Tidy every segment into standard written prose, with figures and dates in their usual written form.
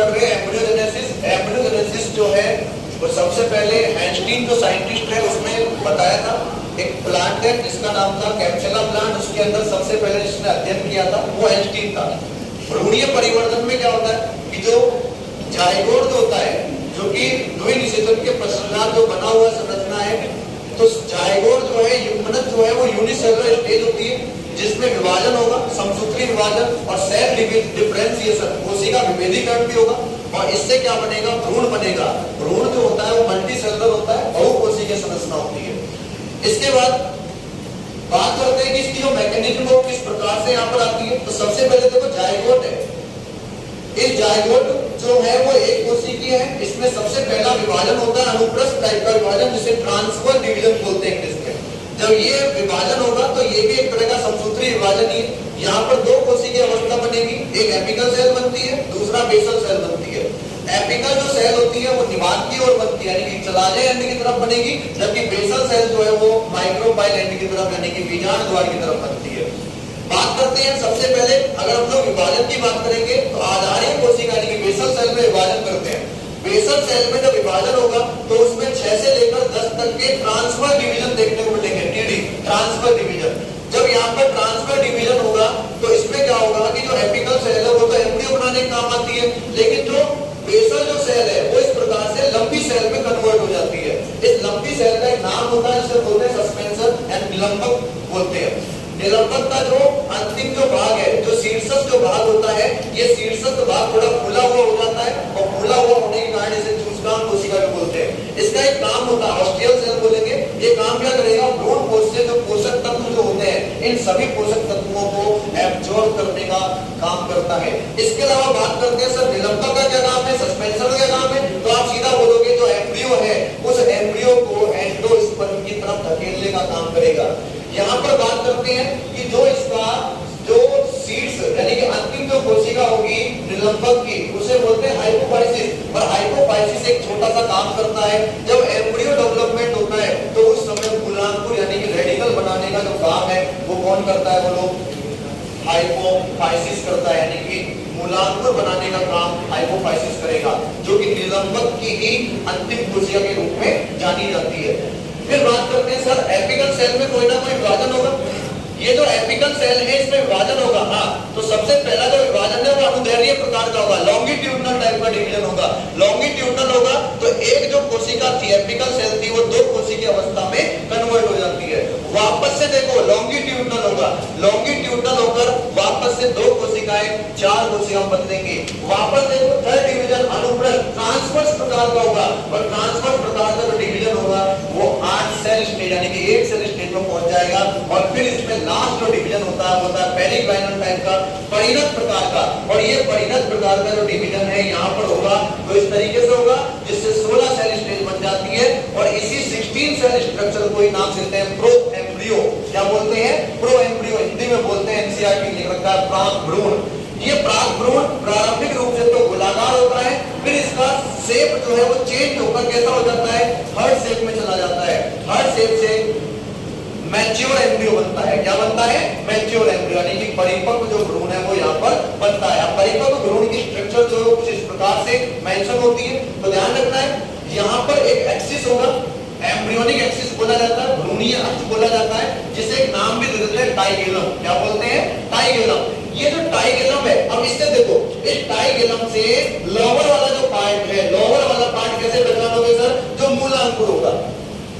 पढ़ रहे हैं एम्ब्रियोजेनेसिस। एम्ब्रियोजेनेसिस जो है वो सबसे पहले हैंस्टीन जो साइंटिस्ट है उसने बताया था। एक प्लांट है जिसका नाम था कैप्सुला प्लांट, उसके अंदर सबसे पहले जिसने अध्ययन किया था वो हैंस्टीन था। भ्रूणीय परिवर्तन में क्या होता है कि जो जाइगोट जो होता है, जो कि द्वि निषेचन के पश्चात जो बना हुआ संरचना है, तो जाइगोट जो है युग्मनज जो है वो यूनिसेलुलर स्टेज होती है जिसमें विभाजन होगा, समसूत्री विभाजन और सेल डिफरेंशिएशन, कोशिका विभेदीकरण भी होगा और इससे क्या बनेगा, भ्रूण बनेगा। भ्रूण जो होता है वो मल्टी सेलुलर होता है, बहुकोशिकीय संरचना होती है। इसके बाद बात करते हैं कि इसकी जो मैकेनिज्म हो किस प्रकार से यहाँ पर आती है। तो सबसे पहले देखो जाइगोट है, इस जाइगोट जो है वो एक कोशिकीय है। इसमें सबसे पहला विभाजन होता है अनुप्रस्थ टाइप का विभाजन, जिसे ट्रांसफर डिवीजन बोलते हैं इंग्लिश में। जब ये विभाजन होगा तो ये भी एक तरह का समसूत्री विभाजन ही है। यहाँ पर दो कोशिकीय अवस्था बनेगी, एक एपिकल सेल बनती है, दूसरा बेसल सेल बनती है। एपिकल जो सेल होती है वो निवात की ओर बनती है, यानी कि चलाजे एंड की तरफ बनेगी, जबकि बेसल सेल जो है वो माइक्रोपाइल एंड की तरफ यानी कि बीजांड द्वार की तरफ बनती है। बात करते हैं सबसे पहले, अगर हम लोग विभाजन की बात करेंगे तो आधारीय कोशिका यानी कि बेसल सेल में विभाजन करते हैं। बेसल सेल में जब विभाजन होगा तो उसमें 6 से लेकर 10 तक के ट्रांसफर डिवीजन देखने को मिलेंगे, टीडी ट्रांसफर डिवीजन। जब यहाँ पर ट्रांसफर डिवीजन होगा तो इसमें क्या होगा कि जो एपिकल सेल है वो तो एम्ब्रियो बनाने का काम आती है, लेकिन जो बेसल जो सेल है वो इस प्रकार से लंबी सेल में कन्वर्ट हो जाती है। इस लंबी सेल का एक नाम होता है जिसे बोलते हैं सस्पेंशन एंड निलंबक बोलते हैं। निलंबक का जो अंतिम जो भाग है, जो शीर्षक जो भाग होता है, ये शीर्षक भाग थोड़ा फूला हुआ हो जाता है और फूला हुआ होने के कारण इसे चूसकान कोशिका भी बोलते हैं। इसका एक काम होता है ऑस्टियल सेल बोलेंगे। ये काम क्या करेगा, भ्रूण कोश से जो पोषक तत्व जो होते हैं इन सभी पोषक तत्वों को एब्जॉर्ब करने का काम करता है। इसके अलावा बात करते हैं सर निलंबक का क्या काम है, सस्पेंशन का क्या काम है, तो आप सीधा बोलोगे जो एम्ब्रियो है उस एम्ब्रियो को एंडोस्पर्म की तरफ धकेलने का काम करेगा। यहाँ पर बात करते हैं कि जो इसका जो सीड्स यानी कि अंतिम जो कोशिका होगी निलंबक की उसे बोलते हैं हाइपोफाइसिस। और हाइपोफाइसिस एक छोटा सा काम करता है, जब एम्ब्रियो डेवलपमेंट होता है तो उस समय मूलांकुर यानी कि रेडिकल बनाने का जो काम है वो कौन करता है, वो लोग हाइपोफाइसिस करता है, यानी कि मूलांकुर बनाने का काम हाइपोफाइसिस करेगा, जो कि निलंबक की ही अंतिम कोशिका के रूप में जानी जाती है। फिर बात करते हैं सर एपिकल सेल में कोई ना कोई विभाजन होगा। ये जो एपिकल सेल है इसमें विभाजन होगा, हाँ, तो सबसे पहला जो विभाजन है वो अनुदैर्घ्य प्रकार का होगा, लॉन्गिट्यूडनल टाइप का डिवीजन होगा। लॉन्गिट्यूडनल होगा तो एक जो कोशिका थी एपिकल सेल थी वो दो कोशिकीय अवस्था में कन्वर्ट हो जाती है। वापस से देखो लॉन्गिट्यूडनल होगा, लॉन्गिट्यूडनल होकर वापस से दो कोशिकाएं 4 कोशिका बदलेंगी। वापस देखो थर्ड डिवीजन अनुप्रस्थ ट्रांसवर्स प्रकार का होगा और ट्रांसवर्स प्रकार का जो डिवीजन होगा वो 8 सेल स्टेज यानी कि 1 सेल स्टेज में पहुंच जाएगा। और फिर इसमें लास्ट जो डिवीजन होता है पेरिक्लाइनल टाइप का परिणत प्रकार का। और ये परिणत प्रकार का जो डिवीजन है यहाँ पर होगा तो इस तरीके से होगा जिससे 16 सेल स्टेज बन जाती है। और इसी 16 सेल स्ट्रक्चर को ही नाम देते हैं प्रो एम्ब्रियो। क्या बोलते हैं, प्रो एम्ब्रियो, हिंदी में बोलते हैं एनसीईआरटी लिख रखा है प्राक भ्रूण। ये प्राक भ्रूण प्रारंभिक रूप से तो गोलाकार होता है, फिर इसका शेप जो है वो चेंज होकर कैसा हो जाता है, हार्ट शेप में चला जाता है। हार्ट शेप से मैच्योर एम्ब्रियो बनता है। क्या बनता है, मैच्योर एम्ब्रियो, यानी कि परिपक्व जो भ्रूण है वो यहाँ पर बनता है। परिपक्व भ्रूण की स्ट्रक्चर जो कुछ इस प्रकार से मेंशन होती है, तो ध्यान रखना है यहाँ पर एक एक्सिस होगा, एम्ब्रियोनिक एक्सिस बोला जाता है, भ्रूणीय अक्ष बोला जाता है, जिसे एक नाम भी दे देते हैं टाइगेलम। क्या बोलते हैं, टाइगेलम। ये जो टाइगेलम है, अब इससे देखो इस टाइगेलम से लोअर वाला जो पार्ट है, लोअर वाला पार्ट कैसे पहचानोगे सर, जो मूलांकुर होगा।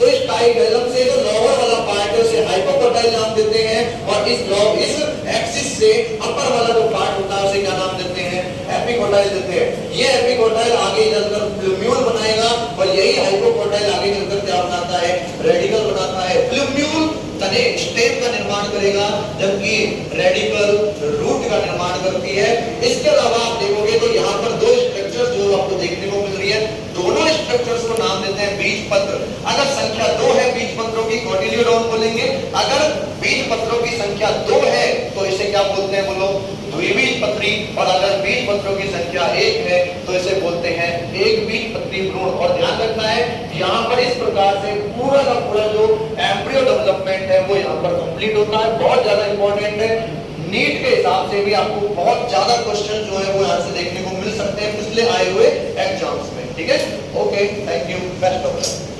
तो इस टाइगेलम से जो लोअर वाला पार्ट है उसे हाइपोकोटाइल नाम देते हैं, और इस एक्सिस से अपर वाला जो पार्ट होता है उसे क्या नाम देते हैं, एपिकोटाइल देते हैं। ये एपिकोटाइल आगे चलकर प्लूम्यूल बनाएगा और यही हाइपोकोटाइल आगे चलकर क्या बनाता है, रेडिकल बनाता है। प्लूम्यूल तने स्टेम का निर्माण करेगा जबकि रेडिकल रूट का निर्माण करती है। इसके अलावा आप देखोगे तो यहाँ पर दो स्ट्रक्चर जो आपको देखने को मिल रही है, दोनों स्ट्रक्चर्स को नाम देते हैं बीजपत्र। अगर संख्या 2 है बीजपत्रों की कोटिलिडोन बोलेंगे, अगर बीजपत्रों की संख्या 2 है तो इसे क्या बोलते हैं बोलो, द्विबीजपत्री। और अगर बीजपत्रों की संख्या 1 है तो इसे बोलते हैं एक बीजपत्री भ्रूण। और ध्यान रखना है यहाँ पर इस प्रकार से पूरा का पूरा जो एम्ब्रियो डेवलपमेंट है वो यहाँ पर कंप्लीट होता है। बहुत ज्यादा इंपॉर्टेंट है, नीट के हिसाब से भी आपको बहुत ज्यादा क्वेश्चन जो है वो यहाँ से देखने को मिल सकते हैं पिछले आए हुए एग्जाम्स में। ठीक है, okay, thank you, best of luck.